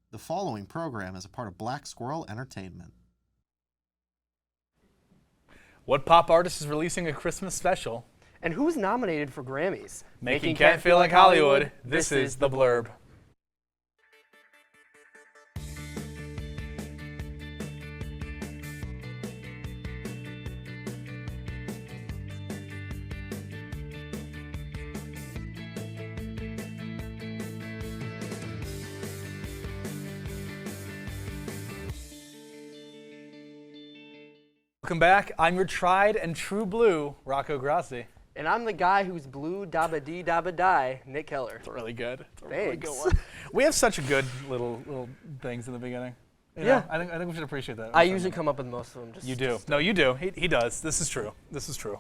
The following program is a part of Black Squirrel Entertainment. What pop artist is releasing a Christmas special? And who's nominated for Grammys? Making Can't Feel Like Hollywood. This is The Blurb. Welcome back. I'm your tried and true blue, Rocco Grassi. And I'm the guy who's blue dabba dee dabba die, Nick Keller. It's really good. It's a Thanks. really good one. We have such good little things in the beginning. You know, Yeah. I think we should appreciate that. I usually come up with most of them. You do. No, you do. He does. This is true. This is true.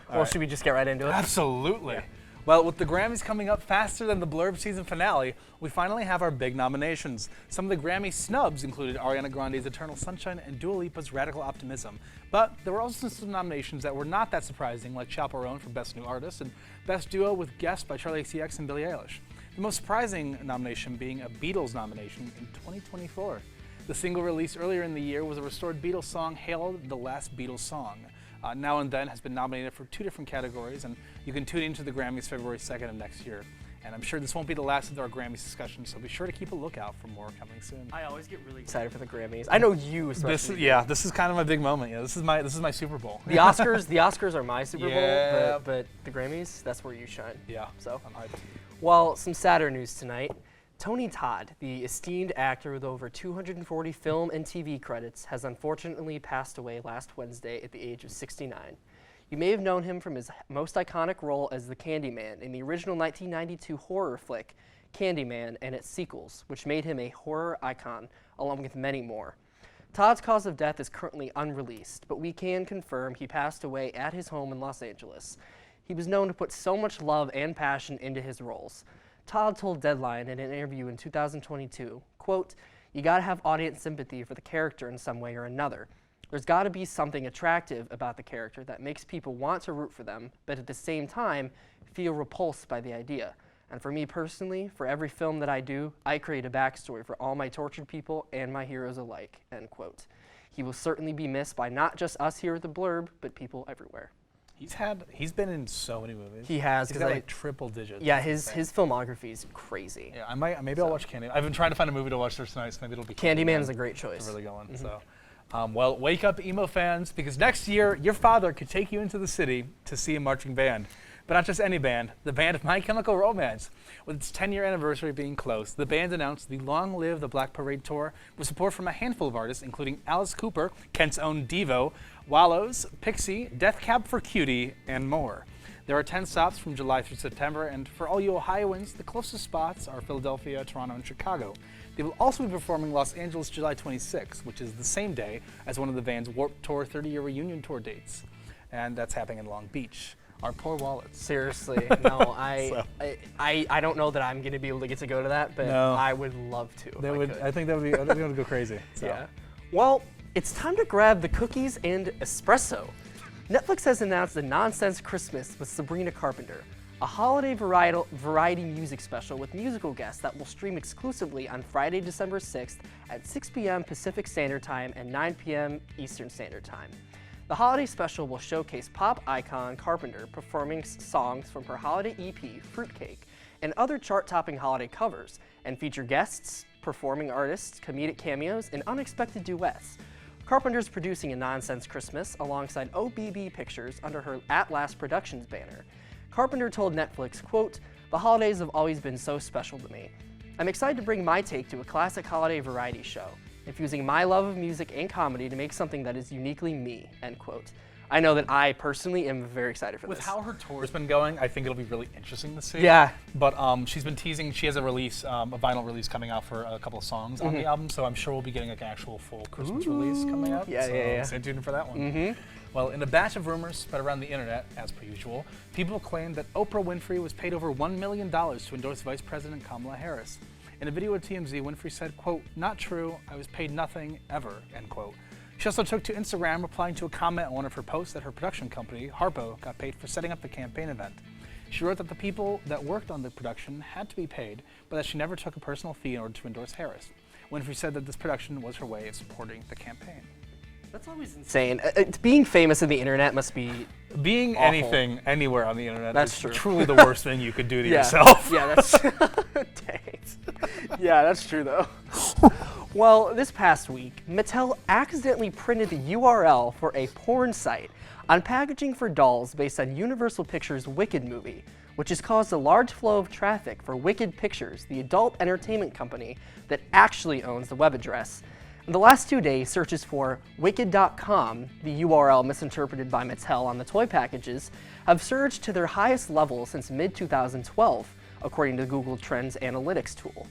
Well, should we just get right into it? Absolutely. Yeah. Well, with the Grammys coming up faster than the Blurb season finale, we finally have our big nominations. Some of the Grammy snubs included Ariana Grande's Eternal Sunshine and Dua Lipa's Radical Optimism. But there were also some nominations that were not that surprising, like Chaperone for Best New Artist and Best Duo with Guest by Charli XCX and Billie Eilish. The most surprising nomination being a Beatles nomination in 2024. The single released earlier in the year was a restored Beatles song, Hail the Last Beatles Song. Now and Then has been nominated for 2 different categories, and you can tune into the Grammys February 2nd of next year. And I'm sure this won't be the last of our Grammys discussion, so be sure to keep a lookout for more coming soon. I always get really excited for the Grammys. I know you especially. This is kind of my big moment. Yeah, this is my Super Bowl. The Oscars are my Super Yeah. Bowl, but the Grammys, that's where you shine. Yeah, So, I'm hyped. well, some sadder news tonight. Tony Todd, the esteemed actor with over 240 film and TV credits, has unfortunately passed away last Wednesday at the age of 69. You may have known him from his most iconic role as the Candyman in the original 1992 horror flick, Candyman, and its sequels, which made him a horror icon, along with many more. Todd's cause of death is currently unreleased, but we can confirm he passed away at his home in Los Angeles. He was known to put so much love and passion into his roles. Todd told Deadline in an interview in 2022, quote, "You gotta have audience sympathy for the character in some way or another. There's gotta be something attractive about the character that makes people want to root for them, but at the same time, feel repulsed by the idea. And for me personally, for every film that I do, I create a backstory for all my tortured people and my heroes alike," end quote. He will certainly be missed by not just us here at the Blurb, but people everywhere. He's been in so many movies. He has. He's got like triple digits. Yeah, his filmography is crazy. Yeah, I'll watch Candyman. I've been trying to find a movie to watch this tonight, so maybe it'll be Candyman is a great choice. It's a really good one. So, well, wake up, emo fans, because next year your father could take you into the city to see a marching band. But not just any band, the band of My Chemical Romance. With its 10-year anniversary being close, the band announced the Long Live the Black Parade Tour with support from a handful of artists, including Alice Cooper, Kent's own Devo, Wallows, Pixie, Death Cab for Cutie, and more. There are 10 stops from July through September, and for all you Ohioans, the closest spots are Philadelphia, Toronto, and Chicago. They will also be performing Los Angeles July 26, which is the same day as one of the band's Warped Tour 30-year reunion tour dates. And that's happening in Long Beach. Our poor wallets. Seriously, no, I don't know that I'm going to be able to get to go to that, but No. I would love to. I think that would go crazy. So. Yeah. Well, it's time to grab the cookies and espresso. Netflix has announced a Nonsense Christmas with Sabrina Carpenter, a holiday variety music special with musical guests that will stream exclusively on Friday, December 6th at 6 p.m. Pacific Standard Time and 9 p.m. Eastern Standard Time. The holiday special will showcase pop icon Carpenter performing songs from her holiday EP, Fruitcake, and other chart-topping holiday covers, and feature guests, performing artists, comedic cameos, and unexpected duets. Carpenter's producing a Nonsense Christmas alongside OBB Pictures under her At Last Productions banner. Carpenter told Netflix, quote, "The holidays have always been so special to me. I'm excited to bring my take to a classic holiday variety show, infusing my love of music and comedy to make something that is uniquely me," end quote. I know that I personally am very excited for With this. how her tour's been going, I think it'll be really interesting to see. Yeah. But she's been teasing. She has a release, a vinyl release coming out for a couple of songs on the album. So I'm sure we'll be getting like an actual full Christmas release coming up. Yeah, so yeah. Stay tuned for that one. Well, in a batch of rumors spread around the internet, as per usual, people claim that Oprah Winfrey was paid over $1 million to endorse Vice President Kamala Harris. In a video with TMZ, Winfrey said, quote, "Not true, I was paid nothing, ever," end quote. She also took to Instagram, replying to a comment on one of her posts that her production company, Harpo, got paid for setting up the campaign event. She wrote that the people that worked on the production had to be paid, but that she never took a personal fee in order to endorse Harris. Winfrey said that this production was her way of supporting the campaign. That's always insane. Being famous in the internet must be Being awful. anything, anywhere on the internet That's is true. truly the worst thing you could do to yourself. Yeah, that's dang. Yeah, that's true though. Well, this past week, Mattel accidentally printed the URL for a porn site on packaging for dolls based on Universal Pictures' Wicked movie, which has caused a large flow of traffic for Wicked Pictures, the adult entertainment company that actually owns the web address. In the last 2 days, searches for wicked.com, the URL misinterpreted by Mattel on the toy packages, have surged to their highest level since mid-2012, according to Google Trends analytics tool.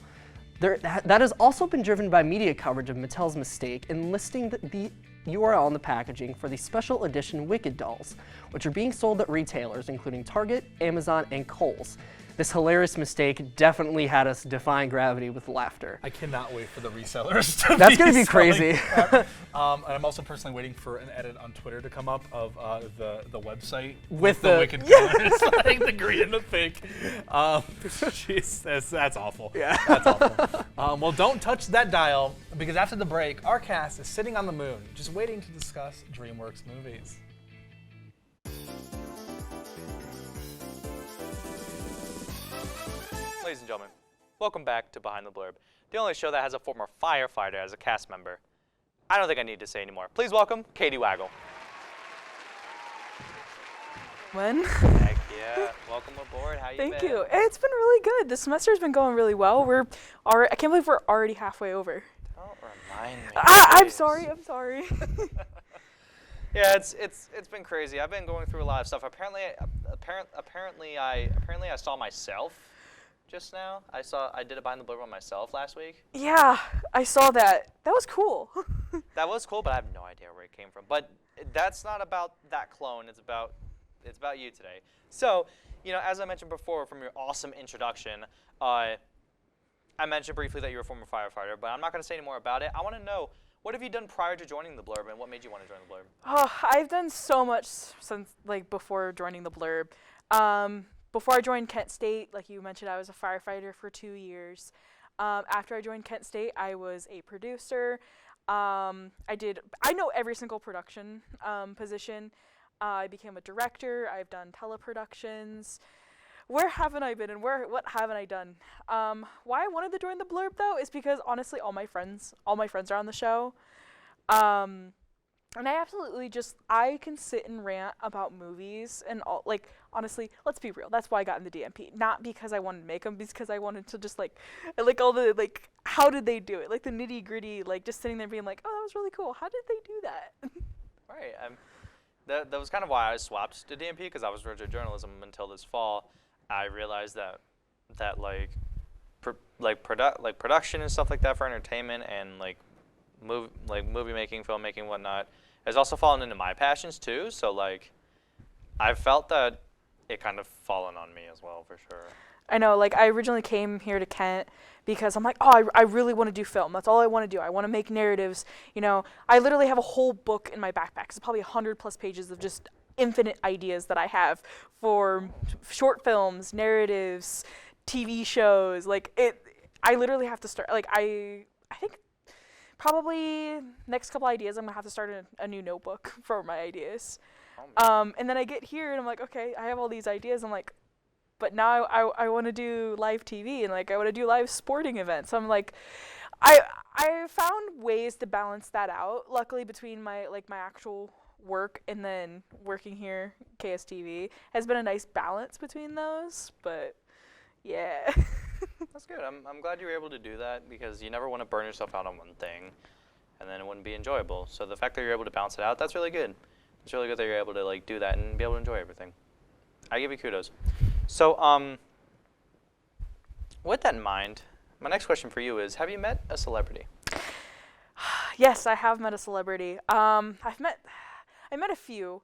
That has also been driven by media coverage of Mattel's mistake in listing the URL in the packaging for the special edition Wicked dolls, which are being sold at retailers including Target, Amazon, and Kohl's. This hilarious mistake definitely had us defying gravity with laughter. I cannot wait for the resellers to That's gonna be crazy. and I'm also personally waiting for an edit on Twitter to come up of the website With the the- wicked colors, like the green and the pink. Jeez, that's awful. Yeah. That's awful. Well, don't touch that dial, because after the break, our cast is sitting on the moon, just waiting to discuss DreamWorks movies. Ladies and gentlemen, welcome back to Behind the Blurb, the only show that has a former firefighter as a cast member. I don't think I need to say anymore. Please welcome Katie Waggle. When? Heck yeah, welcome aboard. How you been? Thank you. It's been really good. The semester's been going really well. I can't believe we're already halfway over. Don't remind me. I'm please. sorry. I'm sorry. Yeah, it's been crazy. I've been going through a lot of stuff. Apparently I saw myself just now. I did a Behind the Blurb on myself last week. Yeah, I saw that. That was cool. That was cool, but I have no idea where it came from. But that's not about that clone. It's about you today. So, as I mentioned before from your awesome introduction, I mentioned briefly that you're a former firefighter, but I'm not going to say any more about it. I want to know, what have you done prior to joining the Blurb, and what made you want to join the Blurb? Oh, I've done so much since before joining the Blurb. Before I joined Kent State, like you mentioned, I was a firefighter for 2 years. After I joined Kent State, I was a producer. I know every single production position. I became a director. I've done teleproductions. Where haven't I been, and what haven't I done? Why I wanted to join the Blurb though is because honestly, all my friends are on the show. And I absolutely I can sit and rant about movies and all, honestly, let's be real. That's why I got in the DMP. Not because I wanted to make them, because I wanted to just all the, how did they do it? Like the nitty gritty, just sitting there being like, oh, that was really cool. How did they do that? Right. That was kind of why I swapped to DMP, because I was radio journalism until this fall. I realized that production and stuff like that for entertainment and movie making, filmmaking, whatnot, has also fallen into my passions too. So I felt that it kind of fallen on me as well, for sure. I know, I originally came here to Kent because I'm like, oh, I really want to do film. That's all I want to do. I want to make narratives. I literally have a whole book in my backpack. It's probably 100+ pages of just infinite ideas that I have for short films, narratives, TV shows. I literally have to start, I think probably next couple ideas, I'm going to have to start a new notebook for my ideas. And then I get here and I'm like, okay, I have all these ideas. I'm like, but now I want to do live TV and I want to do live sporting events. I'm like, I found ways to balance that out. Luckily, between my actual work and then working here, KSTV has been a nice balance between those. But yeah. That's good. I'm glad you were able to do that, because you never want to burn yourself out on one thing, and then it wouldn't be enjoyable. So the fact that you're able to balance it out, that's really good. It's really good that you're able to do that and be able to enjoy everything. I give you kudos. So with that in mind, my next question for you is, have you met a celebrity? Yes, I have met a celebrity. I met a few.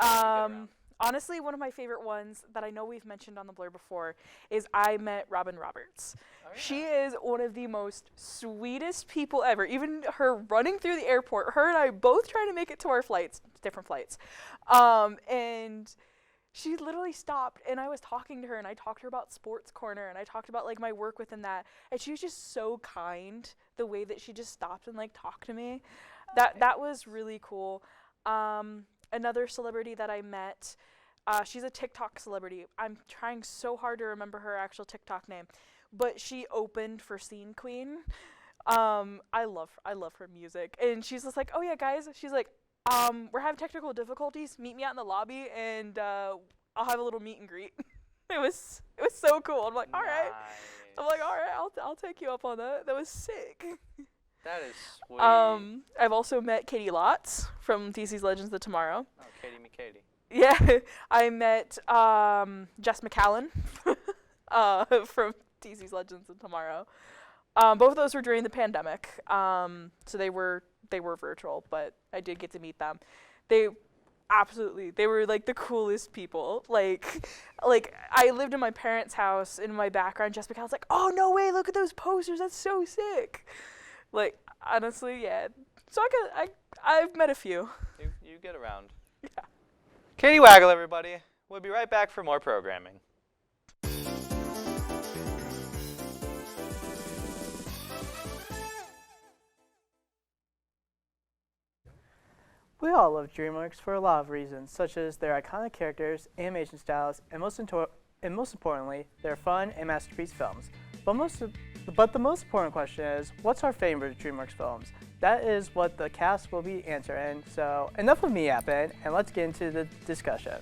Okay, Honestly, one of my favorite ones that I know we've mentioned on the Blur before is I met Robin Roberts. Oh, yeah. She is one of the most sweetest people ever. Even her running through the airport, her and I both trying to make it to our flights, different flights. And she literally stopped, and I was talking to her, and I talked to her about Sports Corner, and I talked about like my work within that, and she was just so kind the way that she just stopped and like talked to me. That was really cool. Another celebrity that I met, she's a TikTok celebrity. I'm trying so hard to remember her actual TikTok name, but she opened for Scene Queen. I love her music, and she's just like, oh yeah guys, she's like, we're having technical difficulties, meet me out in the lobby, and I'll have a little meet and greet. it was so cool. I'm like, all right. I'm like, all right, I'll take you up on that. That was sick. That is sweet. I've also met Katie Lotz from DC's Legends of Tomorrow. Oh, Katie me Katie. Yeah, I met Jess McCallan from DC's Legends of Tomorrow. Both of those were during the pandemic, so they were virtual, but I did get to meet them. They were like the coolest people. Like I lived in my parents' house. In my background, Jess McCallan's like, oh no way, look at those posters, that's so sick. Like honestly, yeah. So I've met a few. You get around. Yeah. Katie Waggle, everybody. We'll be right back for more programming. We all love Dreamworks for a lot of reasons, such as their iconic characters, animation styles, and most importantly, their fun and masterpiece films. But the most important question is, what's our favorite Dreamworks films? That is what the cast will be answering. So enough of me yapping, and let's get into the discussion.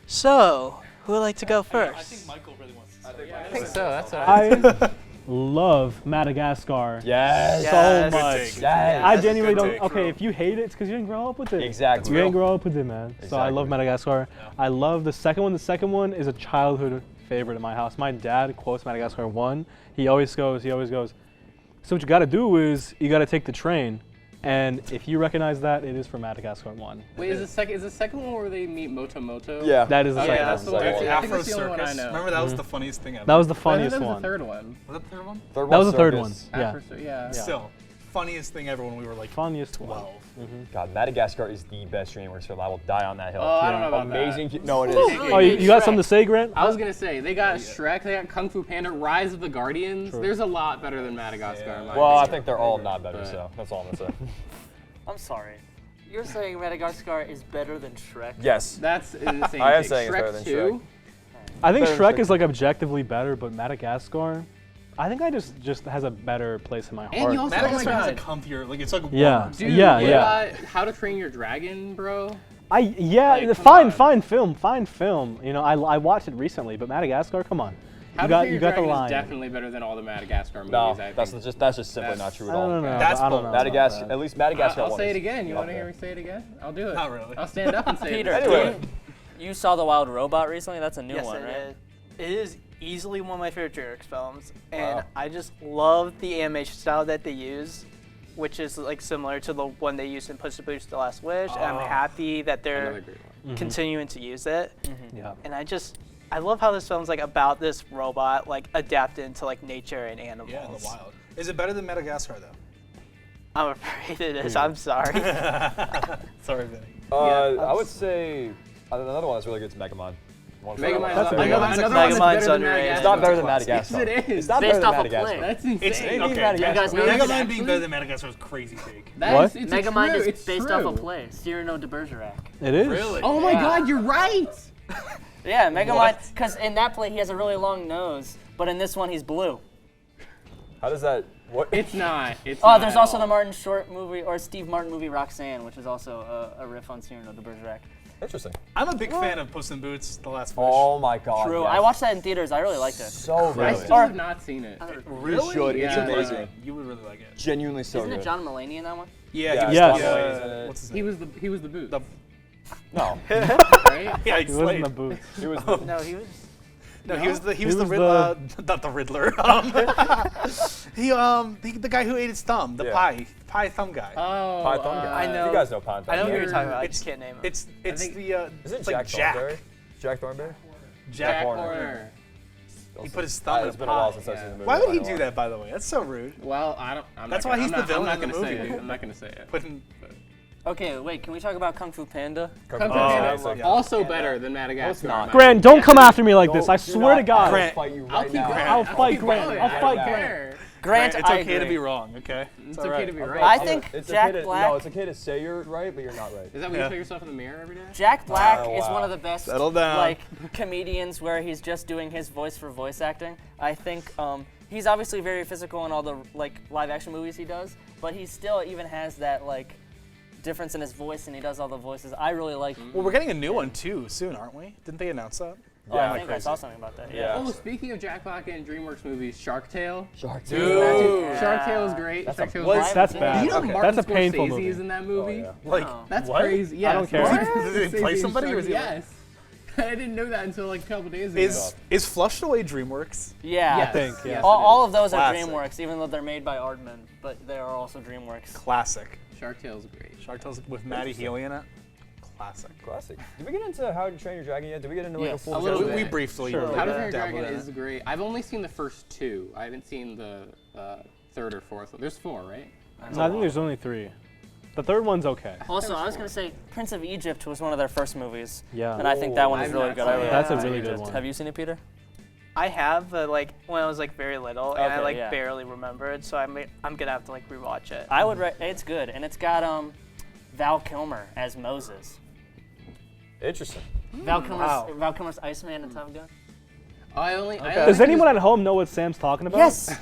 So, who would like to go first? I think Michael really wants to start. I think so. That's what I I love Madagascar Yes. Yes. so much. Yes. I genuinely Good don't. take, Okay, true. if you hate it, it's because you didn't grow up with it. Exactly. You didn't grow up with it, man. So I love Exactly. Madagascar. Yeah. I love the second one. The second one is a childhood favorite in my house. My dad quotes Madagascar 1. He always goes, so what you got to do is you got to take the train. And if you recognize that, it is for Madagascar 1. Wait, is the second one where they meet Moto Moto? Yeah. That is the Okay, second that's the one. one. Second I one. think Afro that's the only one I Circus. know. Remember that was the funniest thing ever. That was the I think funniest that was one. the third one. Was that the third one? Third That was one's the third Circus. one. Yeah. Afro, yeah. Still, funniest thing ever when we were like Funniest one. 12. God, Madagascar is the best Dreamworks film. I will die on that hill. Oh, I don't know about Amazing. that. No, it is. Oh, you got something to say, Grant? I was gonna say they got Shrek, they got Kung Fu Panda, Rise of the Guardians. True. There's a lot better than Madagascar. in my Well, I opinion. think they're all not better, But- so that's all I'm gonna say. I'm sorry. You're saying Madagascar is better than Shrek? Yes. That's the same I am thing. saying it's Shrek better than 2. I think Better than Shrek is like objectively better, but Madagascar, I think I just has a better place in my And heart. you also, oh my Madagascar has a god. comfier, like it's like Yeah. warmer. Dude, Yeah, what yeah. about How to Train Your Dragon, bro? Like, come fine on. film. You know, I watched it recently, but Madagascar, come on. How You to got Train you Your got the Dragon line. is definitely better than all the Madagascar movies. No, I think. that's just simply That's- not true I at all. don't know. That's I don't bold. know about Madagascar, that. at least Madagascar I'll one say is it again. You up want to hear there. me say it again? I'll do it. Not really. I'll stand up and say Peter, it. Anyway. you saw The Wild Robot recently? That's a new Yes, one, I right? did. It is easily one of my favorite Dreamworks films, and Wow. I just love the animation style that they use, which is like similar to the one they used in Puss in Boots: The Last Wish. And I'm happy that Another they're great one. continuing to use it. Yeah. And I love how this film's like about this robot like adapting to like nature and animals. Yeah, in the wild. Is it better than Madagascar though? I'm afraid it is. I'm sorry. Sorry, Vinny. I would say another one that's really good is Megamon. Megamind. That's a good one. Another one that's Megamind's better than underrated. It's not better than Madagascar. Madagascar. Yes, it is. It's not Based better than off a Madagascar. play. That's It's insane. okay. Madagascar. You guys know Megamind this? Megamind being actually- better than Madagascar is crazy take. What? It's Megamind true. is It's based true. off a play, Cyrano de Bergerac. It is. Really? Oh my God, you're right. Yeah, Megamind, because in that play he has a really long nose, but in this one he's blue. How does that? What? It's not. It's Oh, not there's at also all. the Martin Short movie, or Steve Martin movie Roxanne, which is also a riff on Cyrano de Bergerac. Interesting. I'm a big fan of Puss in Boots: The Last Wish. Oh my God. True, yes. I watched that in theaters. I really liked it. So I good. still have not seen it. Really? should. It's Yeah. amazing. You would really like it. Genuinely so Isn't good. it John Mulaney in that one? Yeah. Yeah, he was Yes. the, Mulaney's in it. what's his He name? was the boot. The- No. Right? Yeah, He was in the booth. He was. No, he was. No, he was the He was Riddler. Not the Riddler. The guy who ate his thumb. The Yeah. pie thumb guy. Oh, Pie Thumb guy. I know. You guys know Pie Thumb. I know what you're You're- talking about. I It's just can't name him. It's think- the Is it it's Jack like Jack. Thornberry? Jack Thornberry? Jack Horner. Horner. He put his thumb in It's a been a while pie. since I've seen the movie. Why would he I do don't that, by the way? That's so rude. Well, I don't. I'm That's not why gonna, he's I'm the not, villain I'm in the not gonna say movie. it. I'm not gonna say it. Putting Okay, wait. Can we talk about Kung Fu Panda? Kung Fu Panda. Panda. Also better than Madagascar. not. Grant, don't come after me like this. I swear to God. I'll fight you right now. I'll fight Grant. I'll fight Grant. Grant. Grant, It's I okay to agree. be wrong, okay? It's okay to be right. I think It's Jack okay to, Black. No, it's okay to say you're right, but you're not right. Is that when you put yourself in the mirror every day? Jack Black Oh, is wow. one of the best Settle down. like comedians where he's just doing his voice for voice acting. I think he's obviously very physical in all the like live action movies he does, but he still even has that like difference in his voice and he does all the voices. I really like. Well, we're getting a new one too soon, aren't we? Didn't they announce that? Oh, I Yeah, think I saw something about that. Yeah. Oh, speaking of Jack Black and DreamWorks movies, Shark Tale. Shark Dude. Shark Tale is great. Shark Tale is That's great. bad. You know Okay. Martin That's a painful Scorsese movie. is in that movie? yeah. Like, Oh. That's what? crazy. Yes. I don't care. Martin Did he Scorsese play in somebody, or Shark- is he like- Yes. I didn't know that until like a couple days ago. Is Flushed Away DreamWorks? Yeah. Yes. I think, yeah. Yes, All of those Classic. are DreamWorks, even though they're made by Aardman, but they are also DreamWorks. Classic. Shark Tale is great. Shark Tales with Maddie Healy in it. Classic. Classic. Did we get into How to Train Your Dragon yet? Did we get into like a Yes. full A little discussion? We bit. briefly. Sure. How to Train Your dabbled Dragon in is it. great. I've only seen the first two. I haven't seen the third or fourth. There's four, right? No, I think there's only 3. The third one's okay. Also, I was going to say Prince of Egypt was one of their first movies. Yeah. And I think that one is I've really not good. seen I really it. That's a like really Egypt. good one. Have you seen it, Peter? I have, like when I was like very little, and I Okay, like yeah. barely remembered, so I'm gonna have to like rewatch it. I would. It's good, and it's got Val Kilmer as Moses. Interesting. Val Kilmer's Iceman in Top Gun. I only Does anyone at home know what Sam's talking about? Yes,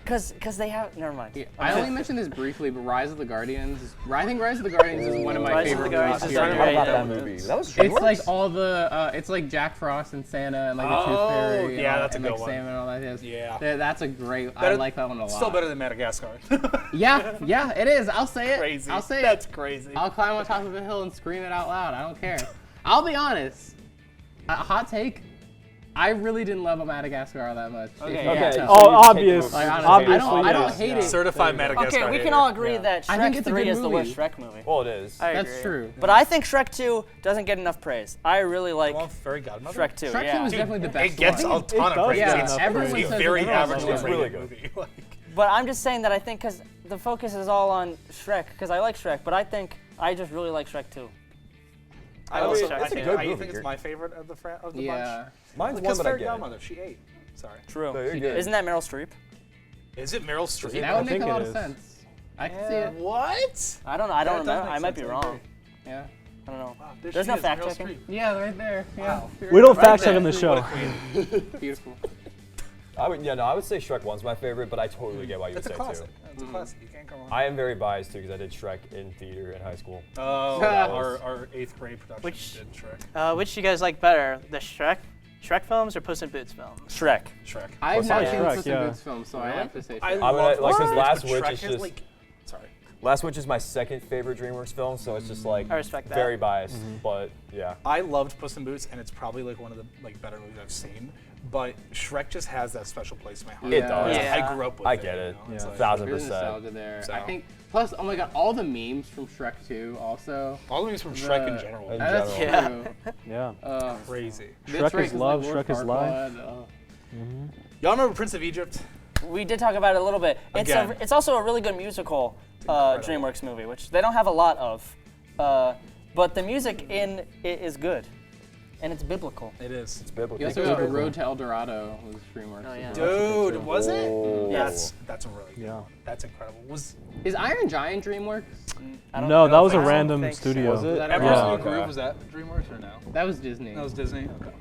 because they have. Never mind. Yeah, I only mentioned this briefly, but Rise of the Guardians. I think Rise of the Guardians is one of my Rise of the favorite Guardians movies. is period. How underrated. about that movie? That was It's DreamWorks? like all the, it's like Jack Frost and Santa and like the Tooth Fairy. yeah, and, that's a and good like one. Sam and all that. Yes. Yeah. That's a great. I Better- like that one a lot. Still better than Madagascar. Yeah, it is. I'll say it. Crazy. I'll say That's it. crazy. I'll climb on top of a hill and scream it out loud. I don't care. I'll be honest. A hot take. I really didn't love Madagascar all that much. if Okay, you yeah. can't Okay. tell. Oh, So you obvious. take Like, the- honestly, Obviously, I don't yes. hate it. Certified Madagascar. Okay, we can hater. all agree that I think Shrek it's a 3 good is the movie. worst Shrek movie. Well, it is. I That's agree. true. But I think Shrek 2 doesn't get enough praise. I really like Well, Fairy Godmother. Shrek 2. Shrek 2 yeah. is definitely the best It gets one. a ton It of praise. does get It's enough everyone praise. a very Everyone averagely says it's really rated good. movie. Like, But I'm just saying that I think because the focus is all on Shrek, because I like Shrek, but I think I just really like Shrek 2. I mean, also it's a I good think I movie. think it's my favorite of the Yeah. Mine's bunch. one Because that I Fairy get. Godmother, she ate. Sorry. True. No, you're good. Isn't that Meryl Streep? Is it Meryl Streep? That would make think a it lot of is. sense. I can see it. What? I don't know. I don't That does remember. make I might sense, be I wrong. agree. Yeah. I don't know. Wow, There's she no is, fact Meryl checking. Streep. Yeah, right there. Yeah. We don't fact check there. on the show. Beautiful. I would say Shrek 1's my favorite, but I totally get why you would It's a say classic. 2. It's a classic. You can't go wrong. I am very biased too because I did Shrek in theater in high school. Oh, our 8th grade production Which- did Shrek. Which do you guys like better, the Shrek films or Puss in Boots films? Shrek. Shrek. I've Well, not sorry, seen Shrek, Puss in yeah. Boots film, so I have to say I Shrek. I would, love like, 'cause Puss in Last Boots, Witch but is Shrek has, just- like, sorry. Last Witch is my second favorite DreamWorks film, so it's just like I respect that. very biased, but yeah. I loved Puss in Boots, and it's probably like one of the better movies I've seen. But Shrek just has that special place in my heart. It does. Yeah. I grew up with I it. get you it. know? It's Yeah. like- 1000%. There's nostalgia there. So. I think. Plus, oh my god, all the memes from Shrek 2 also. All the movies from Shrek in The- general. In That's general. true. Yeah. Crazy. That's Shrek right, is 'cause, love, like, Lord Shrek is life. Farquaad, Y'all remember Prince of Egypt? We did talk about it a little bit. Again. It's also a really good musical DreamWorks movie, which they don't have a lot of. But the music in it is good. And it's biblical. It is. It's biblical. You also got Road to El Dorado was DreamWorks. Oh, yeah. as well. Dude, was it? Oh. Yes. That's a really good. Yeah. That's incredible. Is Iron Giant DreamWorks? No, that was a think so. random think so. studio. Was it? that Ever Yeah. Seen a Okay. Groove, was that DreamWorks or no? That was Disney. That was Disney? Okay.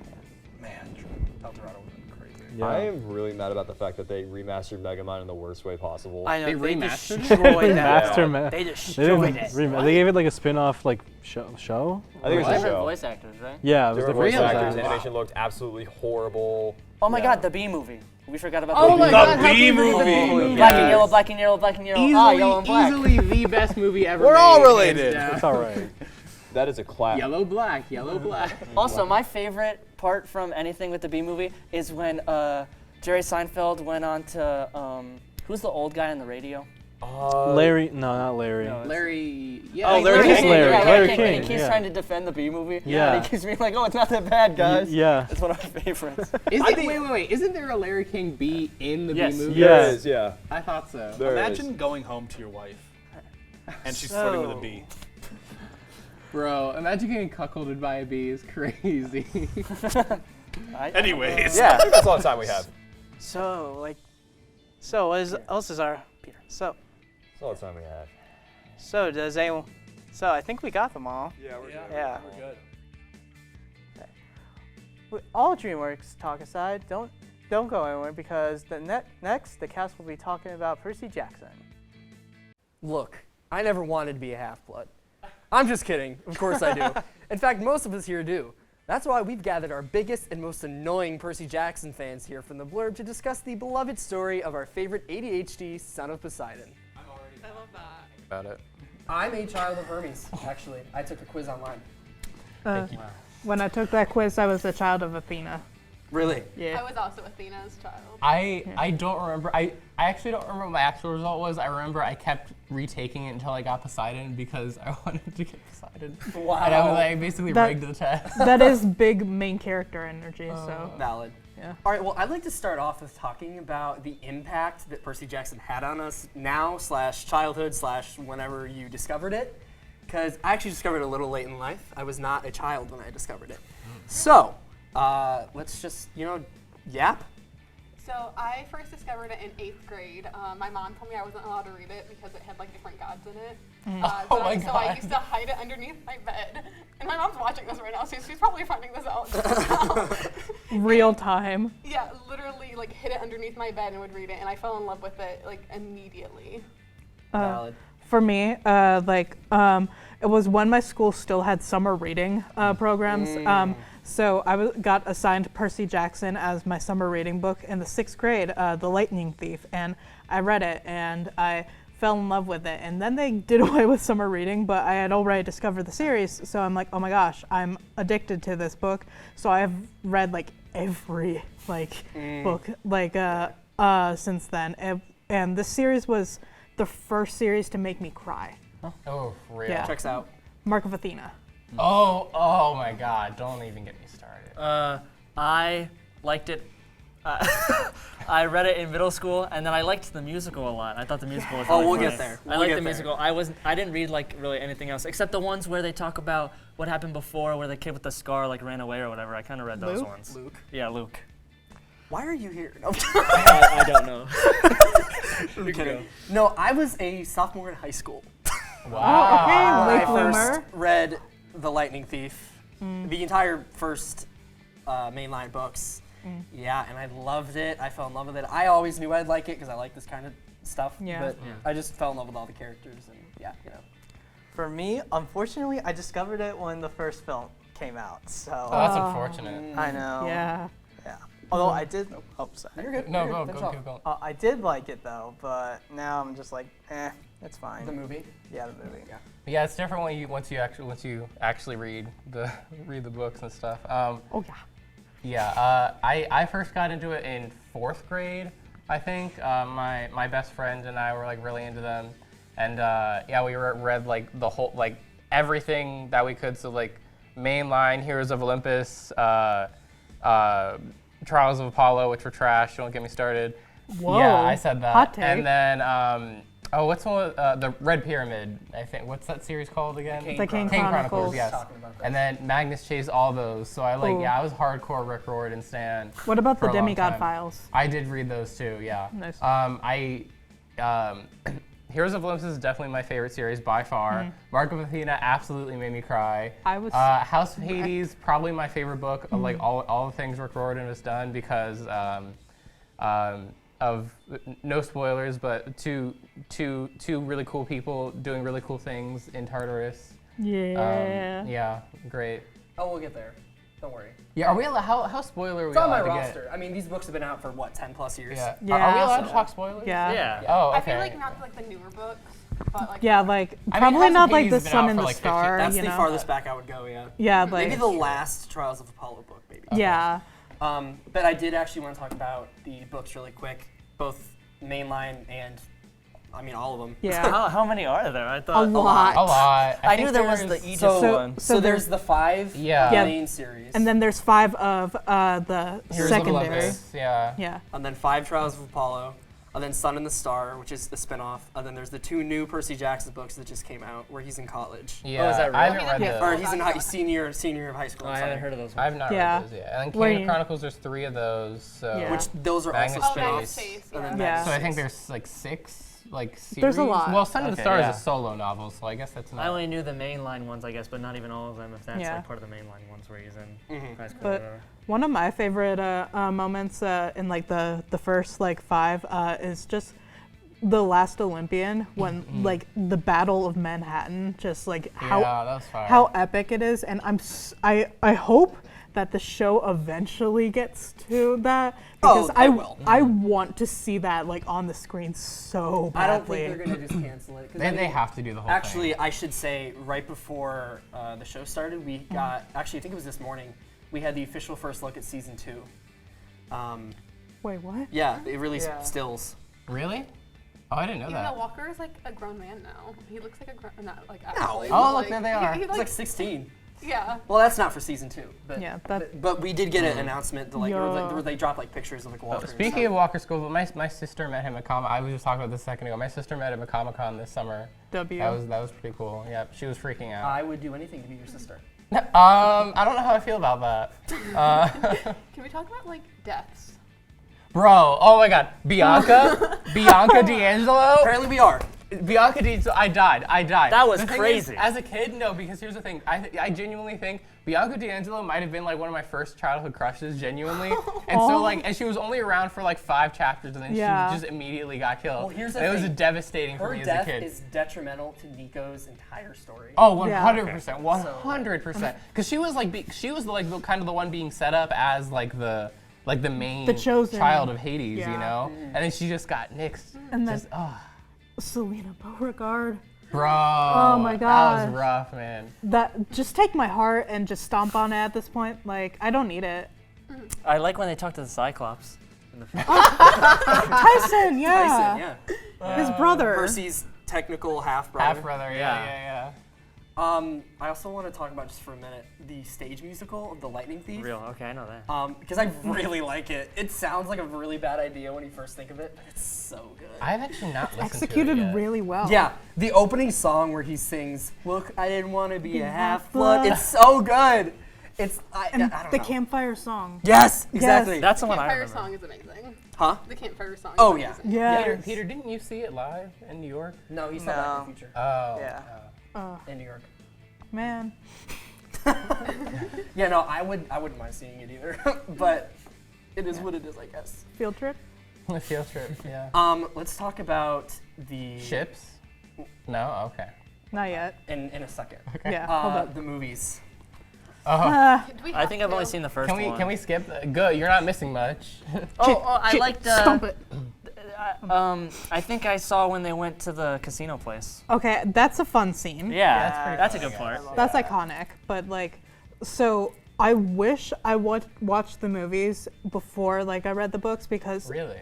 Man, El Dorado would have been crazy. Yeah. I am really mad about the fact that they remastered Megamind in the worst way possible. I know They they remastered it? destroyed that. Master Ma- They They destroyed didn't it. they gave it like a spin-off like show? I think it was a Different show. voice actors, right? Yeah, it was Different different voice Really? actors. Wow. Animation looked absolutely horrible. Oh my Yeah. god, the B movie. We forgot about Oh the my B god, The how can B you forget movie. the B movie? Black and yellow, black and yellow, black and yellow. Easily, Yellow and black. easily the best movie ever We're made. all hands related. down. It's all right. That is a clap. Yellow, black, yellow, black. Also, my favorite part from anything with the B movie is when Jerry Seinfeld went on to who's the old guy on the radio? Larry, no, not Larry. No, Larry, yeah. Oh, Larry King. Larry. Yeah, Larry And King, he keeps yeah. trying to defend the B movie. Yeah. And he keeps being like, "Oh, it's not that bad, guys." Yeah. It's one of my favorites. Wait. Isn't there a Larry King B in the Yes. B movie? Yeah. There Yes. is, yeah. I thought so. There Imagine is. going home to your wife and she's flirting with a bee. Bro, imagine getting cuckolded by a bee is crazy. Anyways. Yeah, I think that's all the time we have. So what else is our Peter? That's all the time we have. So does anyone? So I think we got them all. Yeah, we're good. Yeah. We're good. With all DreamWorks talk aside, don't go anywhere because next the cast will be talking about Percy Jackson. Look, I never wanted to be a half-blood. I'm just kidding. Of course I do. In fact, most of us here do. That's why we've gathered our biggest and most annoying Percy Jackson fans here from the Blurb to discuss the beloved story of our favorite ADHD son of Poseidon. I love that. About it. I'm a child of Hermes, actually. I took a quiz online. When I took that quiz, I was a child of Athena. Really? Yeah. I was also Athena's child. I don't remember. I actually don't remember what my actual result was. I remember I kept retaking it until I got Poseidon because I wanted to get Poseidon. Wow. And I was like basically rigged the test. That is big main character energy, so. Valid. Yeah. All right, well, I'd like to start off with talking about the impact that Percy Jackson had on us now / childhood / whenever you discovered it. Because I actually discovered it a little late in life. I was not a child when I discovered it. So, let's just, yap. So I first discovered it in 8th grade. My mom told me I wasn't allowed to read it because it had like different gods in it. Oh my So I God. used to hide it underneath my bed. And my mom's watching this right now, so she's probably finding this out. Real time. Yeah, literally like hid it underneath my bed and would read it, and I fell in love with it like immediately. Valid. For me, it was when my school still had summer reading programs. So I got assigned Percy Jackson as my summer reading book in the 6th grade, The Lightning Thief, and I read it and I fell in love with it. And then they did away with summer reading, but I had already discovered the series, so I'm like, oh my gosh, I'm addicted to this book. So I have read like every book since then, and this series was the first series to make me cry. Oh, for real. Yeah. Checks out. Mark of Athena. Oh my God! Don't even get me started. I liked it. I read it in middle school, and then I liked the musical a lot. I thought the musical was really we'll funny. get there. I liked the musical. I didn't read like really anything else except the ones where they talk about what happened before, where the kid with the scar like ran away or whatever. I kind of read those Luke? ones. Luke. Yeah, Luke. Why are you here? No, I don't know. I'm kidding. No, I was a sophomore in high school. Wow. Okay, late I bloomer. first read The Lightning Thief, the entire first mainline books. Yeah, and I loved it. I fell in love with it. I always knew I'd like it because I like this kind of stuff. Yeah. But I just fell in love with all the characters, and For me, unfortunately, I discovered it when the first film came out. So Oh, that's unfortunate. I know. Yeah. Yeah. Although I did. Oh, sorry. You're good. No, You're go, good. go, Finish keep off. going. I did like it though, but now I'm just like, it's fine. The movie. Yeah, the movie. Yeah. Yeah, it's different when once you actually read the books and stuff. Oh yeah. Yeah, I first got into it in 4th grade, I think. My best friend and I were like really into them, and we read like the whole everything that we could. So like mainline Heroes of Olympus, Trials of Apollo, which were trash. Don't get me started. Whoa. Yeah, I said that. Hot take. And then what's one with, the Red Pyramid? I think. What's that series called again? The King King Chronicles. Yes. Talking about that. And then Magnus chased all those. So I Ooh. I was hardcore Rick Roard and Stan. What about for the a long Demigod time. Files? I did read those too. Yeah. Nice. Heroes of Olympus is definitely my favorite series by far. Mark of Athena absolutely made me cry. I was. House of Hades, probably my favorite book of like all the things Rick Riordan has done because of no spoilers, but two really cool people doing really cool things in Tartarus. Yeah. Yeah, great. Oh, we'll get there. Don't worry. Yeah, are we allowed? How spoiler are we It's on my allowed to roster. I mean, these books have been out for what, 10 plus years? get? Yeah. Are we allowed to So- talk spoilers? Yeah. Yeah. Oh, okay. I feel like not like the newer books, but like Yeah, like I mean, probably House of not like Hades the has been Sun out and for the like 15 Star. That's you the know? farthest back I would go, yeah. Yeah, like Maybe the last Trials of Apollo book, maybe. yeah. But I did actually want to talk about the books really quick, both mainline and, I mean, all of them. Yeah. How many are there? I A thought lot. A lot. I think knew there was there's- the Egypt So, one. so there's the 5 Yeah. Yeah. main series, And then there's 5 of the Heroes of secondary. Olympus, yeah. Yeah. and then 5 Trials of Apollo, And then Sun and the Star, which is the spinoff. And then there's the 2 new Percy Jackson books that just came out, where he's in college. Yeah, is that I real? haven't read Or those. he's in senior year of high school. Oh, I'm I sorry. haven't heard of those I ones. have not Yeah. read those yet. And then Wait. Kingdom Chronicles, there's 3 of those. So Yeah. Which those are also Magnus spinoffs. Chase. And then Yeah. Magnus So I think Chase. there's like 6 like series. There's a lot. Well, Son of the Okay, Star yeah. is a solo novel, so I guess that's not. I only knew the mainline ones, I guess, but not even all of them. If that's Yeah. like part of the mainline ones where he's in high school. or But whatever. one of my favorite moments in like the first like 5 is just the Last Olympian when like the Battle of Manhattan, just like how Yeah, that was fire. how epic it is, and I hope that the show eventually gets to that because Oh, they will. I want to see that like on the screen so badly. I don't think they're going to just cancel it. 'cause I They mean, have to do the whole Actually, thing. I should say, right before the show started, we got, actually, I think it was this morning, we had the official first look at season 2. Wait, what? Yeah, they released Yeah. stills. Really? Oh, I didn't know Even though that. Walker is like a grown man now. He looks like a grown, not like actually. Oh, but, look, there they are. He, It's like 16. yeah. Well, that's not for season 2. But, Yeah, that but we did get an announcement, like, Yeah. where they dropped like pictures of like Walker. and Speaking stuff. of Walker School, my sister met him at I was just talking about this a second ago. My sister met him at Comic-Con this summer. W. That was pretty cool. Yeah, she was freaking out. I would do anything to be your sister. I don't know how I feel about that. Can we talk about like deaths? Bro, oh my God, Bianca D'Angelo. Apparently we are. Bianca D'Angelo, I died. That was The thing crazy. is, as a kid, no, because here's the thing. I genuinely think Bianca D'Angelo might have been like one of my first childhood crushes, genuinely. And so like, and she was only around for like 5 chapters, and then Yeah. she just immediately got killed. Well, here's the and it was thing. devastating for Her me as death a kid. is detrimental to Nico's entire story. Oh, 100%, Yeah. 100%. Because she was like, she was like the kind of the one being set up as like the main The chosen. child of Hades, Yeah. you know. And then she just got nixed. And then Just, Selena Beauregard. bro. Oh my That gosh. was rough, man. That just take my heart and just stomp on it at this point. Like I don't need it. I like when they talk to the Cyclops. Tyson, yeah. Tyson, yeah. His brother. Percy's technical half brother. Half brother, Yeah. yeah. I also want to talk about just for a minute the stage musical of The Lightning Thief. Real. Okay, I know that. Because I really like it. It sounds like a really bad idea when you first think of it, but it's so good. I've actually not listened Executed to it yet. really well. Yeah, the opening song where he sings, "Look, I didn't want to be a half-blood." half-blood. It's so good. It's I And don't the know. campfire song. Yes, exactly. That's the one I Campfire remember. song is amazing. Huh? The campfire song. Oh, is yeah. amazing. Yeah. Peter, didn't you see it live in New York? No, he saw Back to the Future Oh. Yeah. in New York. Man. Yeah, no, I wouldn't mind seeing it either, but it is what it is, I guess. Field trip. A field trip, yeah. Let's talk about the Ships? No? Okay. Not yet. in a second. Yeah. Hold up. The movies. Do we I have think I've to? only seen the first one. Can we skip? Good, you're not missing much. I liked. Stomp it. I think I saw when they went to the casino place. Okay, that's a fun scene. Yeah, that's a good part. That's iconic. But like, so I wish I watched the movies before like I read the books because Really?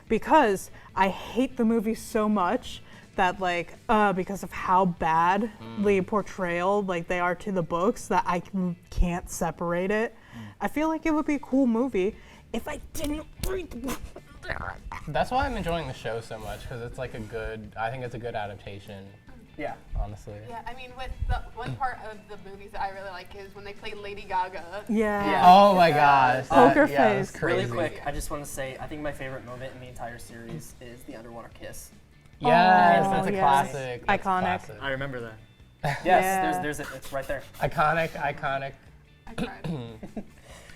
because I hate the movies so much that like because of how bad the portrayal like they are to the books that I can't separate it. I feel like it would be a cool movie if I didn't read the book. That's why I'm enjoying the show so much, because it's like I think it's a good adaptation, Yeah. honestly. Yeah, I mean, with the one part of the movies that I really like is when they play Lady Gaga. Yeah. Oh my gosh. Poker yeah, that's face. crazy. Really quick, I just want to say I think my favorite moment in the entire series is the underwater kiss. Yes, Oh, that's a yes. classic. That's Iconic. classic. I remember that. Yes, Yeah. there's it's right there. Iconic. I cried.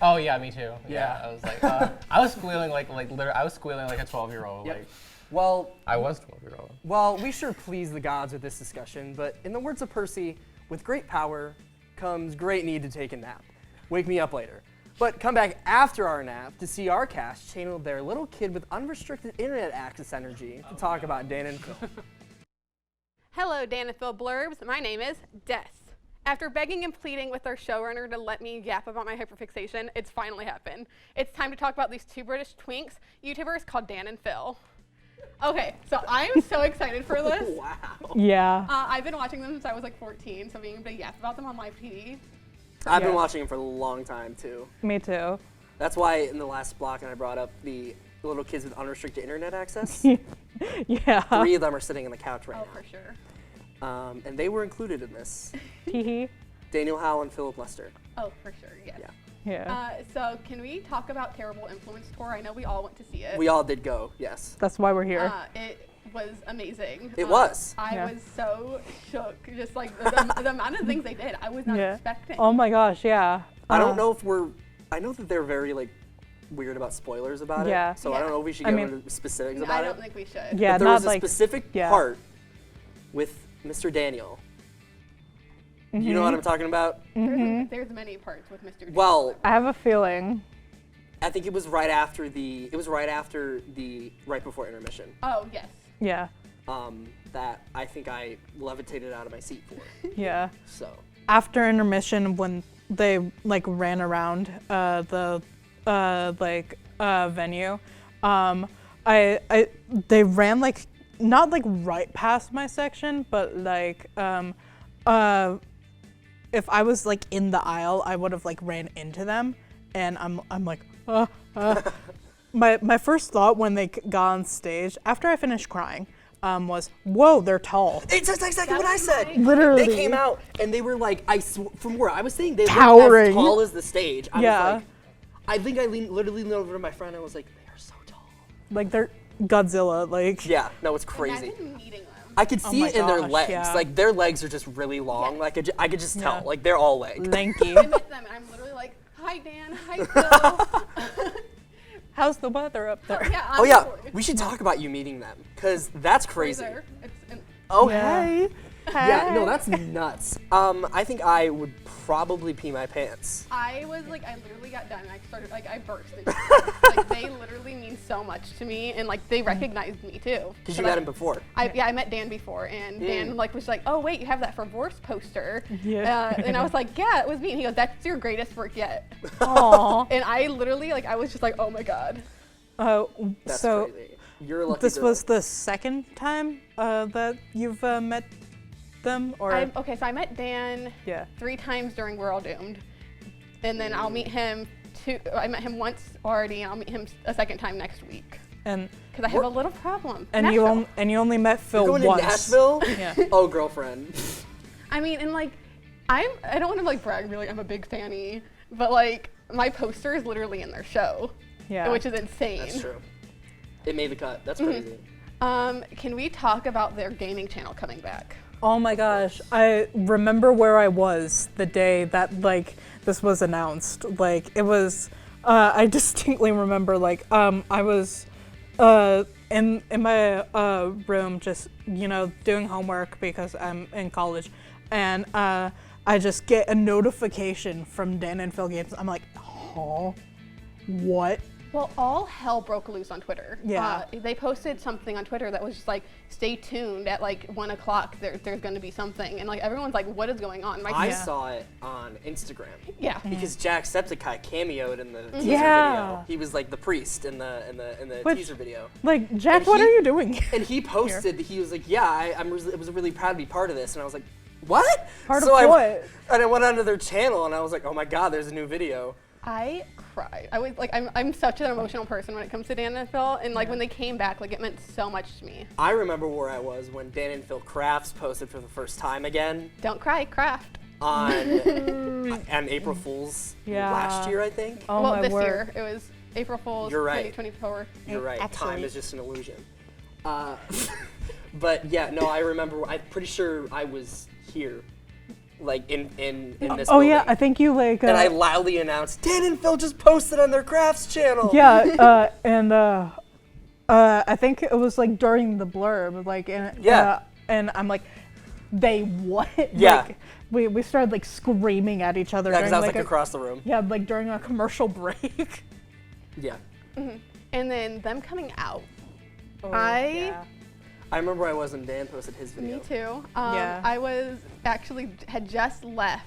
Oh yeah, me too. Yeah. I was like, I was squealing like literally, I was squealing like a 12-year-old. Yep. Like Well, I was 12-year-old. well, we sure please the gods with this discussion, but in the words of Percy, with great power comes great need to take a nap. Wake me up later. But come back after our nap to see our cast channel their little kid with unrestricted internet access energy to talk about Dan and Phil. Hello, Dan and Phil Blurbs. My name is Des. After begging and pleading with our showrunner to let me yap about my hyperfixation, it's finally happened. It's time to talk about these 2 British twinks, YouTubers called Dan and Phil. Okay, so I am so excited for this. Wow. Yeah. I've been watching them since I was like 14, so being able to yap about them on live TV. I've been Yeah. watching him for a long time too. Me too. That's why in the last block, and I brought up the little kids with unrestricted internet access. Yeah. 3 of them are sitting on the couch right Oh, now. for sure. And they were included in this. Hee Daniel Howe and Philip Lester. Oh, for sure, yes. Yeah. Yeah. So can we talk about Terrible Influence Tour? I know we all went to see it. We all did go, yes. That's why we're here. It was amazing. It was. I Yeah. was so shook, just like the amount of things they did. I was not expecting. Oh my gosh, yeah. I don't know if I know that they're very like weird about spoilers about Yeah. it. So I don't know if we should go into specifics I about don't it. think we should. Yeah, But there not was a like specific part with Mr. Daniel. You know what I'm talking about? There's many parts with Mr. Well, I have a feeling. I think it was right before intermission. Oh, yes. Yeah. That I think I levitated out of my seat for. Yeah. So After intermission, when they like ran around the venue, they ran like not like right past my section, but like if I was like in the aisle, I would have like ran into them, and I'm like, my first thought when they got on stage after I finished crying was, whoa, they're tall. it's exactly what I said. Literally. They came out and they were like, from where I was saying, they Towering. were as tall as the stage. I was Yeah. like, I think I literally leaned over to my friend and I was like, they are so tall. Like they're Godzilla, like. Yeah, no, it's crazy. Imagine meeting them. I could see my it in their gosh, legs. yeah. Like their legs are just really long. Yes. Like I could just tell. Yeah. Like they're all legs. Lanky. I met them and I'm literally like, hi Dan, hi Phil. How's the weather up there? Yeah, Oh yeah, honestly. we should talk about you meeting them because that's crazy. Freezer. It's an, Oh Yeah. hey. Yeah, no, that's nuts. I think I would probably pee my pants. I was like, I literally got done and I started, like, I burst into tears. Like, they literally mean so much to me and, like, they recognized me, too. Because you met him before. I met Dan before, and Dan, like, was like, oh, wait, you have that for Vorse poster. Yeah. And I was like, yeah, it was me. And he goes, that's your greatest work yet. Aww. And I literally, like, I was just like, oh, my God. That's So crazy. You're a lucky this girl. was the second time that you've met them, or Okay, so I met Dan yeah. 3 times during We're All Doomed. And then I'll meet him I met him once already, and I'll meet him a second time next week. And Because I have a little problem. and Nashville. you only met Phil You're going once. to Nashville? Yeah. Oh, girlfriend. I mean, and like, I don't want to like brag and be like I'm a big fanny, but like my poster is literally in their show, Yeah. which is insane. That's true. It made the cut. That's crazy. Can we talk about their gaming channel coming back? Oh my gosh, I remember where I was the day that like this was announced. Like it was, I distinctly remember like I was in my room just doing homework because I'm in college, and I just get a notification from Dan and Phil Games. I'm like, oh, what? Well, all hell broke loose on Twitter. Yeah. They posted something on Twitter that was just like, stay tuned at like 1 o'clock. There's going to be something, and like everyone's like, what is going on? I saw it on Instagram. Yeah. Because Jacksepticeye cameoed in the teaser Yeah. video. He was like the priest in the Which- teaser video. Like Jack, And what he- are you doing? And he posted, he was like, yeah, I was really proud to be part of this. And I was like, what? Part of so what? And I went onto their channel and I was like, oh my God, there's a new video. I cried. I was like, I'm such an emotional person when it comes to Dan and Phil, and like when they came back, like it meant so much to me. I remember where I was when Dan and Phil Crafts posted for the first time again Don't cry, craft. on April Fool's Yeah. last year, I think. Oh well, my this word. year it was April Fool's You're right. 2024. You're right. Actually- Time is just an illusion. But yeah, no, I remember. I'm pretty sure I was here, like in this. Oh yeah, building. I think you like. And I loudly announced, Dan and Phil just posted on their crafts channel. Yeah, and I think it was like during the blurb, like, and I'm like, they what? Yeah. Like, we started like screaming at each other. Yeah, because during, I was like across the room. Yeah, like during a commercial break. Yeah. And then them coming out. Oh, I remember I was when Dan posted his video. Me too. Yeah. I had just left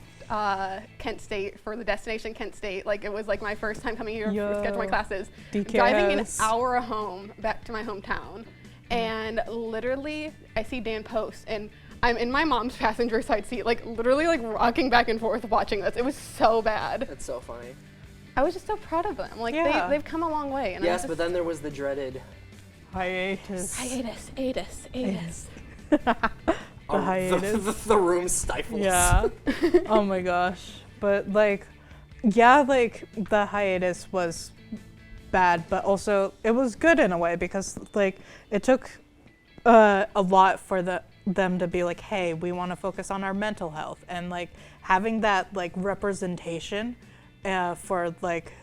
Kent State for the destination Kent State. Like it was like my first time coming here to schedule my classes. Driving an DKS. hour home back to my hometown, and literally I see Dan post, and I'm in my mom's passenger side seat, like literally like rocking back and forth watching this. It was so bad. That's so funny. I was just so proud of them. Like Yeah. they've come a long way. And Yes, but then there was the dreaded Hiatus. hiatus. The hiatus. the room stifles. Yeah. Oh my gosh. But like, yeah, like the hiatus was bad, but also it was good in a way because like it took a lot for them to be like, hey, we want to focus on our mental health, and like having that like representation for like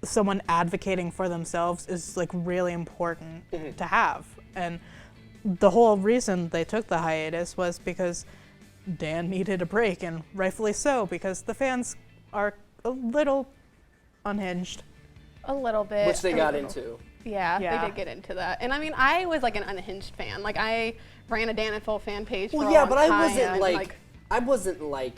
someone advocating for themselves is like really important to have. And the whole reason they took the hiatus was because Dan needed a break, and rightfully so, because the fans are a little unhinged. A little bit. Which they got into. Yeah, Yeah. they did get into that. And I mean, I was like an unhinged fan. Like I ran a Dan and Phil fan page for a long but I time, wasn't and, like I wasn't like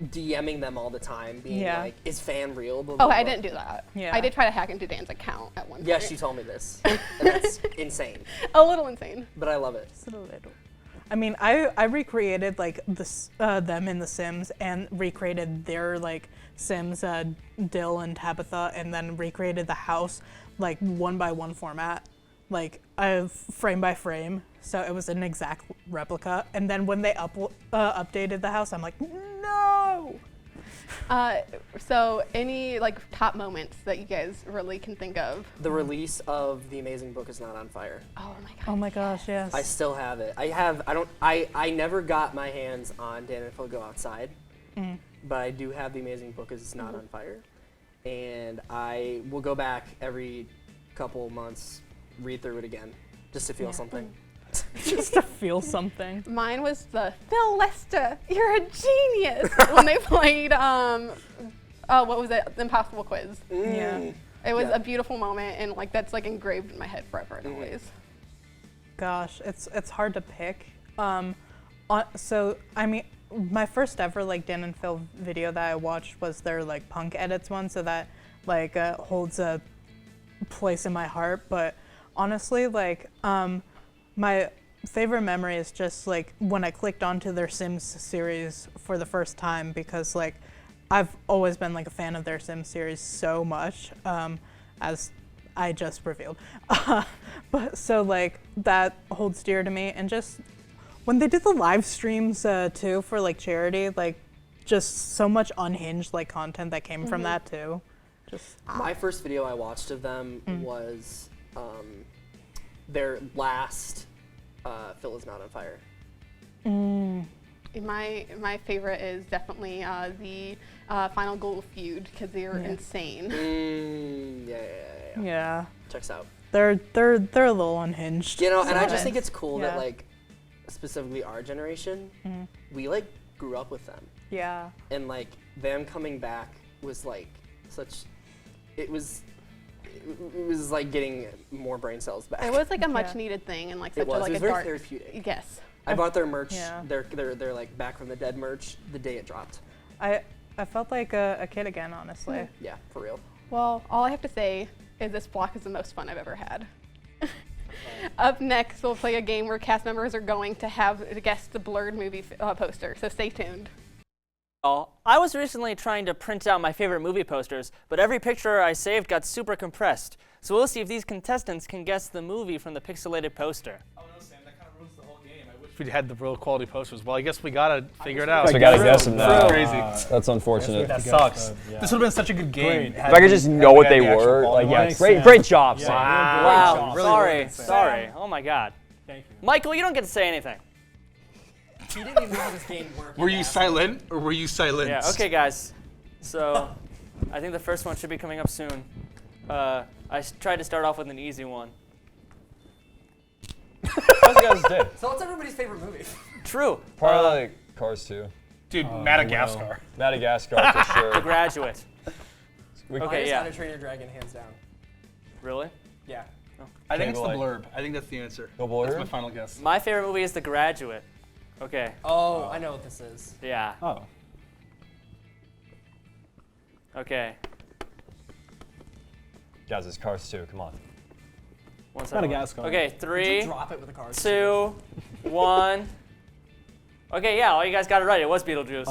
DMing them all the time, being Yeah. like, "Is fan real?" Blah, Oh, blah, I blah. didn't do that. Yeah. I did try to hack into Dan's account at one point. Yes, she told me this, and that's insane. A little insane. But I love it. Just a little. I mean, I recreated like them in The Sims and recreated their like Sims, Dill and Tabitha, and then recreated the house like 1x1 format, like frame by frame. So it was an exact replica. And then when they updated the house, I'm like, no. So any like top moments that you guys really can think of? The release of The Amazing Book Is Not on Fire. Oh my god. Oh my gosh, yes. I still have it. I never got my hands on Dan and Phil Go Outside, but I do have The Amazing Book Is Not on Fire. And I will go back every couple months, read through it again, just to feel something. Just to feel something. Mine was the Phil Lester, you're a genius when they played what was it? The Impossible Quiz. Yeah. It was Yeah. a beautiful moment, and like that's like engraved in my head forever and always. Gosh, it's hard to pick. So I mean, my first ever like Dan and Phil video that I watched was their like punk edits one, so that like holds a place in my heart. But honestly, like my favorite memory is just like when I clicked onto their Sims series for the first time, because like I've always been like a fan of their Sims series so much, as I just revealed. But so like that holds dear to me, and just when they did the live streams too for like charity, like just so much unhinged like content that came from that too. Just My first video I watched of them was their last Phil Is Not on Fire. My favorite is definitely the Final Goal feud because they're insane. yeah, Checks out. they're a little unhinged. You know, and I just Sometimes. think it's cool that Yeah. like, specifically our generation, we like grew up with them, Yeah. and like them coming back was like such. It was like getting more brain cells back. It was like a much needed thing and like such It was. a like It was a very dark. therapeutic. Yes. I bought their merch. Yeah. They're like Back from the Dead merch the day it dropped. I felt like a kid again, honestly. Yeah, for real. Well, all I have to say is this block is the most fun I've ever had. Up next, we'll play a game where cast members are going to have to guess the Blurred movie poster, so stay tuned. I was recently trying to print out my favorite movie posters, but every picture I saved got super compressed. So we'll see if these contestants can guess the movie from the pixelated poster. Oh no, Sam, that kind of ruins the whole game. I wish we had the real quality posters. Well, I guess we gotta figure it out. So we gotta guess them now. That's crazy. That's unfortunate. That sucks. This would have been such a good game. If I could just know what they were, like, yeah, great job. Sam. Wow, Really sorry. Oh my God. Thank you. Michael, you don't get to say anything. He didn't even know how this game worked. Were you silent or were you silenced? Yeah, okay guys. So, I think the first one should be coming up soon. Tried to start off with an easy one. Those guys did. So what's everybody's favorite movie? True. Probably like Cars 2. Dude, Madagascar. Madagascar for sure. The Graduate. Okay, yeah. How to Train Your Dragon, hands down. Really? Yeah. I think it's the Cable Blurb. I think that's the answer. The Blurb? That's my final guess. My favorite movie is The Graduate. Okay. Oh, I know what this is. Yeah. Oh. Okay. Guys, it's Cars 2. Come on. One second. Madagascar. Okay, 3, Drop it with the cards. 2, 1. Okay, yeah, all you guys got it right. It was Beetlejuice.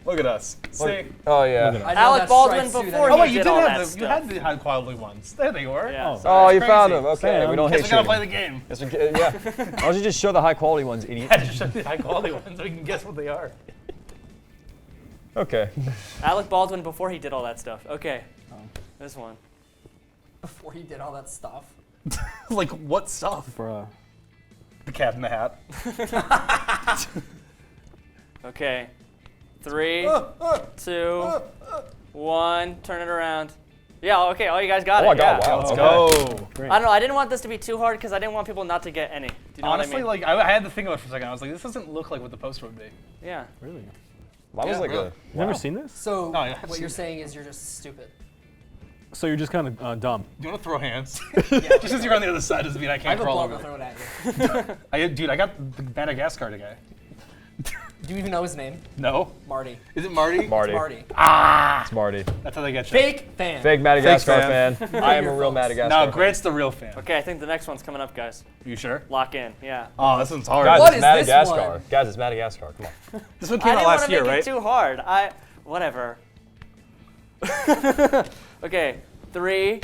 Look at us. See? Oh yeah. Look at I know Alec that Baldwin strikes you, before that Oh, he wait, you did did all have that the stuff. you had the high quality ones. There they were. Yeah. Oh, you Crazy. found them. Okay, Sam. we don't Guess hate we gotta you. play the game. Guess we, yeah. Why don't you just show the high quality ones, idiot? I had to show the high quality ones so we can guess what they are. Okay. Alec Baldwin before he did all that stuff. Okay. This one. Before he did all that stuff. Like what stuff? Bruh. The Cat in the Hat. Okay. 3, 2, 1. Turn it around. Yeah. Okay. Oh, you guys got it. Oh my God! Yeah. Wow. Let's Okay. go. Great. I don't know. I didn't want this to be too hard because I didn't want people not to get any. Do you know Honestly, what I mean? like I had to think about it for a second. I was like, this doesn't look like what the poster would be. Yeah. Really? Mine was Yeah, like really. You never seen this? So No, I've what seen you're it. saying is you're just stupid. So you're just kind of dumb. Do you want to throw hands? Just because you're on the other side doesn't mean I I can't have a crawl ball over to there. throw it at you. Dude, I got the Madagascar guy. Do you even know his name? No? Marty. Is it Marty? Marty. It's Marty. It's Marty. That's how they get you. Fake fan. Fake Madagascar fan. fan. I am a real Madagascar. No, fan. Grant's the real fan. Okay. I think the next one's coming up, guys. You sure? Lock in. Yeah. Oh, this one's hard. Guys, What it's is this Madagascar. one? Guys, it's Madagascar. Come on. This one I came didn't out want last to year, make right? it too hard. Whatever. Okay. 3,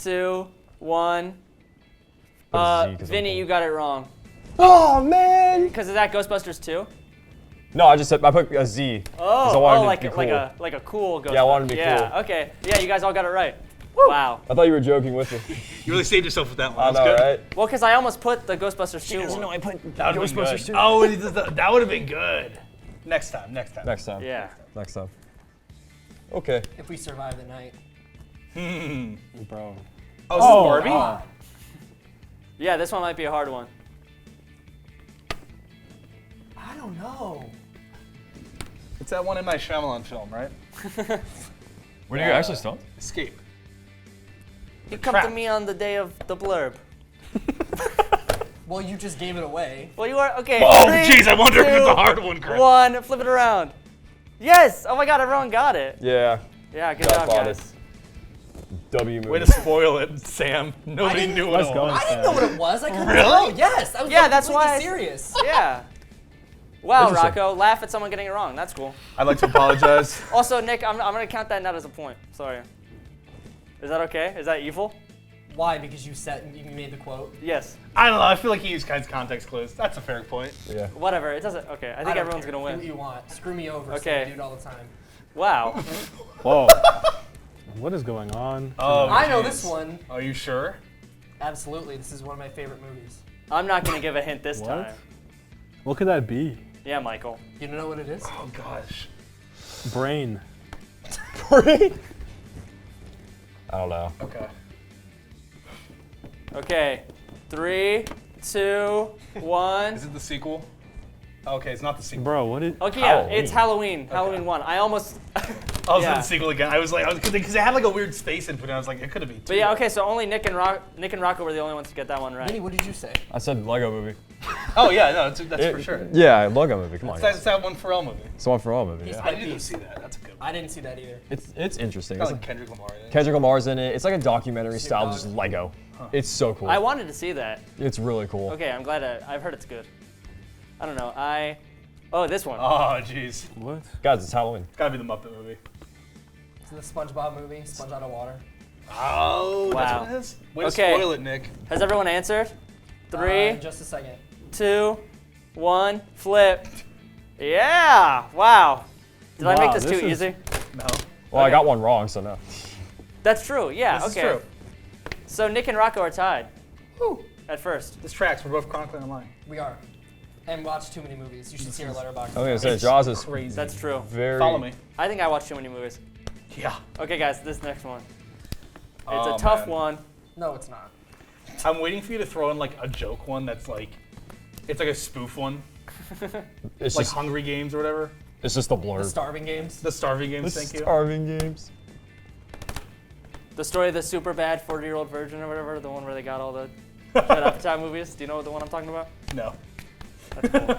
2, 1. Put a Z 'cause I'm Vinny, cool. you got it wrong. Oh man! Because is that Ghostbusters 2? No, I just said I put a Z. 'cause I Oh, wanted it to like be like cool. a cool Ghostbusters. Yeah, I wanted to be Yeah. cool. Okay. Yeah, you guys all got it right. Wow. I thought you were joking with me. You really saved yourself with that one. I That's know, good. right? Well, because I almost put the Ghostbusters 2 one. I put That would have been Ghostbusters good. too. Oh, that would have been good. Next time. Next time. Yeah. Next time. Okay. If we survive the night. Bro. Oh, is this Barbie? Yeah, this one might be a hard one. I don't know. It's that one in my Shyamalan film, right? Were you actually stumped? Escape. You come to Trapped. me on the day of the blurb. Well, you just gave it away. Well, you are okay. Oh, 3, jeez, I wonder if it's 2, a hard one, Chris. 1. Flip it around. Yes. Oh my God, everyone got it. Yeah. Yeah. Good job, Godfather. guys. W movie. Way to spoil it, Sam. Nobody didn't- knew what Let's it go. was. I didn't know what it was. I couldn't Really? tell. Yes. I was Yeah, that's completely why I- serious. Yeah. Wow, Interesting. Rocco, laugh at someone getting it wrong. That's cool. I'd like to apologize. Also, Nick, I'm gonna count that not as a point. Sorry. Is that okay? Is that evil? Why? Because you made the quote. Yes. I don't know. I feel like he used kinds of context clues. That's a fair point. Yeah. Whatever. It doesn't. Okay. I think don't everyone's care. gonna Do what win. you want. Screw me over. Okay. So I do it all the time. Wow. Whoa. What is going on? Oh, I know jeez. this one. Are you sure? Absolutely. This is one of my favorite movies. I'm not gonna give a hint this What? time. What could that be? Yeah, Michael. You don't know what it is? Oh gosh. Brain. I don't know. Okay. Okay. 3, 2, 1. Is it the sequel? Okay, it's not the sequel. Bro, what is? Okay, yeah, Halloween. it's Halloween. Halloween 1. I almost. Oh, Yeah. it's the sequel again. I was like, because it had like a weird space input, and I was like, it could have been. But yeah, okay. So only Nick and Rocco were the only ones to get that one Vinny, right. what did you say? I said Lego movie. Oh yeah, no, that's for sure. Yeah, Lego movie. Come on. It's Guys. that one Pharrell movie. It's one for all movie. Yeah. I didn't even see that. That's a good one. I didn't see that either. It's interesting. Got It's like like Kendrick Lamar in it. Kendrick Lamar's in it. It's like a documentary style, Dogg. just Lego. It's so cool. I wanted to see that. It's really cool. Okay, I'm glad. I've heard it's good. I don't know. Oh, this one. Oh jeez. What? Guys, it's Halloween. Gotta be the Muppet movie. It's the SpongeBob movie, Sponge Out of Water. Oh, Wow. that's what it is? Way to Okay. spoil it, Nick. Has everyone answered? 3, Just a second. 2, 1. Flip. Yeah. Wow. Did I make Wow, this this too is- easy? No. Well, I Okay. got one wrong, so no. That's true. Yeah. This okay. is true. So Nick and Rocco are tied. Whew. At first. This tracks. We're both chronicling online. We are. And watch too many movies. You should see our letterbox. I was gonna say Jaws is Crazy. That's true. very. Follow me. I think I watch too many movies. Yeah. Okay, guys, this next one. It's Oh, a tough man. one. No, it's not. I'm waiting for you to throw in like a joke one that's like, it's like a spoof one, It's like just, Hungry Games or whatever. it's just the The blurb. Starving Games. The Starving The Games. Thank you. Starving Games. The story of the super bad 40-year-old virgin or whatever, the one where they got all the Shut Up Time movies. Do you know the one I'm talking about? No. That's cool.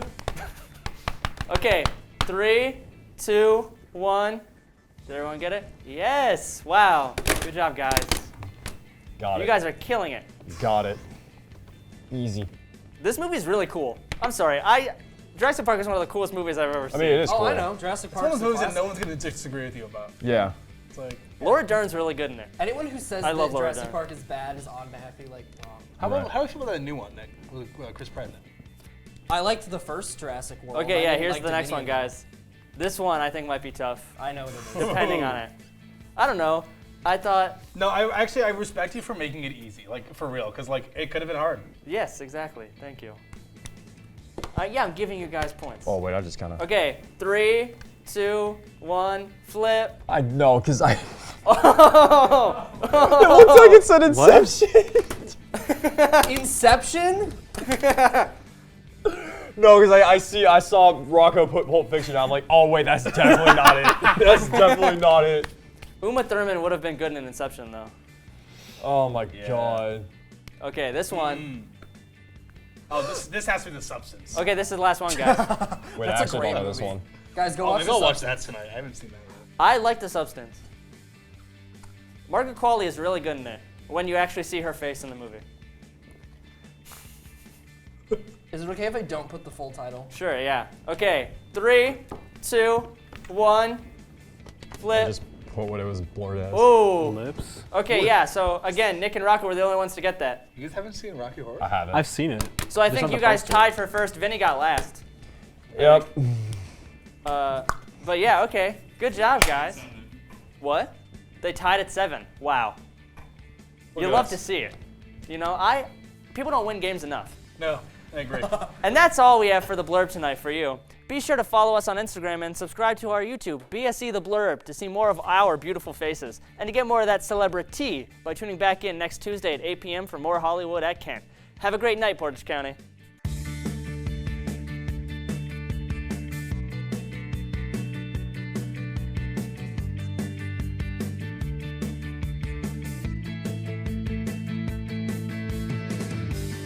Okay, 3, 2, 1. Did everyone get it? Yes. Wow. Good job, guys. Got You it. guys are killing it. Got it. Easy. This movie's really cool. I'm sorry. Jurassic Park is one of the coolest movies I've ever I seen. mean, it is Oh, cool. I know. Jurassic It's Park. one of those movies that no one's gonna disagree with you about. Yeah. It's like, Laura Dern's really good in it. Anyone who says I that love Laura Jurassic Dern. Park is bad is automatically like wrong. how about how do you feel about that new one, Nick, with Chris Pratt in it? I liked the first Jurassic World. Okay, I yeah, didn't here's like the next one, Dominion. guys. This one I think might be tough, I know what it is. depending on it. I don't know. I thought, No, I respect you for making it easy, like for real, because like it could have been hard. yes, exactly. Thank you. Yeah, I'm giving you guys points. Oh wait, I just kind of. Okay, 3, 2, 1, flip. I know, cause I. Oh! It looks like it said Inception. Inception? No, because I saw Rocco put Pulp Fiction out. I'm like, oh wait, that's definitely not it. That's definitely not it. Uma Thurman would have been good in Inception, though. Oh my god. Okay, this one. Oh, this has to be The Substance. Okay, this is the last one, guys. Wait, That's I a actually great don't know this movie. one. Guys, go Oh, watch maybe I'll this. watch that tonight. I haven't seen that yet. I like The Substance. Margaret Qualley is really good in it when you actually see her face in the movie. Is it okay if I don't put the full title? Sure, yeah. Okay, 3, 2, 1, I flip. just put what it was blurred as. Ooh. Lips. Okay, yeah, so again, Nick and Rocco were the only ones to get that. You guys haven't seen Rocky Horror? I haven't. I've seen it. So I Just think on you the guys poster. tied for first. Vinny got last. Yep. But yeah, okay. Good job, guys. What? They tied at 7. Wow. Look You at love us. to see it. You know, people don't win games enough. No, I agree. And that's all we have for the Blurb tonight for you. Be sure to follow us on Instagram and subscribe to our YouTube, BSE The Blurb, to see more of our beautiful faces and to get more of that celebrity by tuning back in next Tuesday at 8 p.m. for more Hollywood at Kent. Have a great night, Portage County.